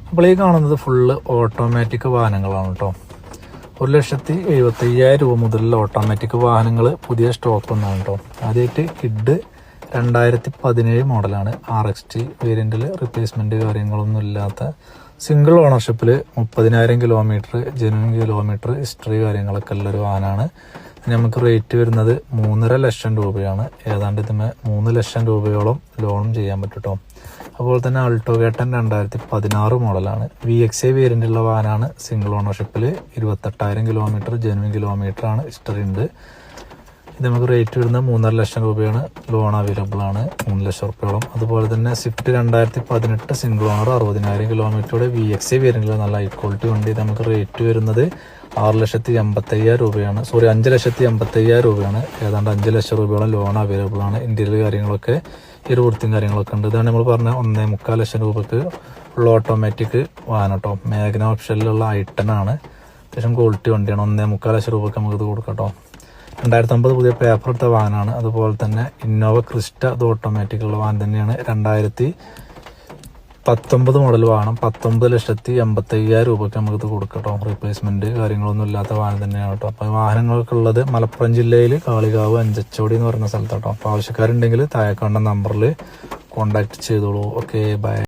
അപ്പോൾ ഈ കാണുന്നത് ഫുള്ള് ഓട്ടോമാറ്റിക് വാഹനങ്ങളാണ് കേട്ടോ. 1,75,000 രൂപ മുതലുള്ള ഓട്ടോമാറ്റിക് വാഹനങ്ങൾ പുതിയ സ്റ്റോക്ക് ഒന്നാണ് കേട്ടോ. ആദ്യമായിട്ട് കിഡ് 2017 മോഡലാണ്. RXT വേരിയന്റിൽ റീപ്ലേസ്മെന്റ് കാര്യങ്ങളൊന്നും ഇല്ലാത്ത സിംഗിൾ ഓണർഷിപ്പിൽ 30,000 കിലോമീറ്റർ ജെന്യൂൻ കിലോമീറ്റർ ഹിസ്റ്ററി കാര്യങ്ങളൊക്കെ ഉള്ളൊരു വാഹനമാണ്. നമുക്ക് റേറ്റ് വരുന്നത് 3.5 ലക്ഷം രൂപയാണ്. ഏതാണ്ട് ഇതിന് 3 ലക്ഷം രൂപയോളം ലോണും ചെയ്യാൻ പറ്റും കേട്ടോ. അതുപോലെ തന്നെ ആൾട്ടോ കേട്ടൻ 2016 മോഡലാണ്. VXI വേരിയന്റുള്ള വാഹനമാണ്. സിംഗിൾ ഓണർഷിപ്പിൽ 28,000 കിലോമീറ്റർ ജെന്യൂൻ കിലോമീറ്റർ ആണ്, ഹിസ്റ്ററി ഉണ്ട്. ഇത് നമുക്ക് റേറ്റ് വരുന്നത് 3.5 ലക്ഷം രൂപയാണ്. ലോൺ അവൈലബിൾ ആണ് 3 ലക്ഷം രൂപയോളം. അതുപോലെ തന്നെ സ്വിഫ്റ്റ് 2018 സിംഗിൾ ഓണർ 60,000 കിലോമീറ്ററോടെ VXI വേരിയന്റിൽ നല്ല ഹൈ ക്വാളിറ്റി വണ്ടി. ഇത് നമുക്ക് റേറ്റ് വരുന്നത് 6,85,000 രൂപയാണ്. 5,85,000 രൂപയാണ്. ഏതാണ്ട് 5 ലക്ഷം രൂപയോളം ലോൺ അവൈലബിൾ ആണ്. ഇന്റീരിയർ കാര്യങ്ങളൊക്കെ വൃത്തിയും കാര്യങ്ങളൊക്കെ ഉണ്ട്. ഇതാണ് നമ്മൾ പറഞ്ഞ 1.25 ലക്ഷം രൂപക്ക് ഉള്ള ഓട്ടോമാറ്റിക് വാഹനം കേട്ടോ. മാഗ്ന ഓപ്ഷനിലുള്ള I10 ആണ്. അത്യാവശ്യം ക്വാളിറ്റി വണ്ടിയാണ്. 1.25 ലക്ഷം രൂപക്ക് നമുക്ക് ഇത് കൊടുക്കാം കേട്ടോ. 2009 പുതിയ പേപ്പർ എടുത്ത വാഹനമാണ്. അതുപോലെ തന്നെ ഇന്നോവ ക്രിസ്റ്റ ഇത് ഓട്ടോമാറ്റിക് ഉള്ള വാഹനം തന്നെയാണ്. 2019 മോഡൽ വാഹനം 19,85,000 രൂപയ്ക്ക് നമുക്കിത് കൊടുക്കട്ടോ. റീപ്ലേസ്മെന്റ് കാര്യങ്ങളൊന്നും ഇല്ലാത്ത വാഹനം തന്നെയാണ് കേട്ടോ. അപ്പോൾ വാഹനങ്ങളൊക്കെ ഉള്ളത് മലപ്പുറം ജില്ലയിൽ കാളികാവ് അഞ്ചച്ചോടി എന്ന് പറയുന്ന സ്ഥലത്താട്ടോ. അപ്പോൾ ആവശ്യക്കാരുണ്ടെങ്കിൽ താഴെ കാണുന്ന നമ്പറിൽ കോൺടാക്ട് ചെയ്തോളൂ. Okay, by.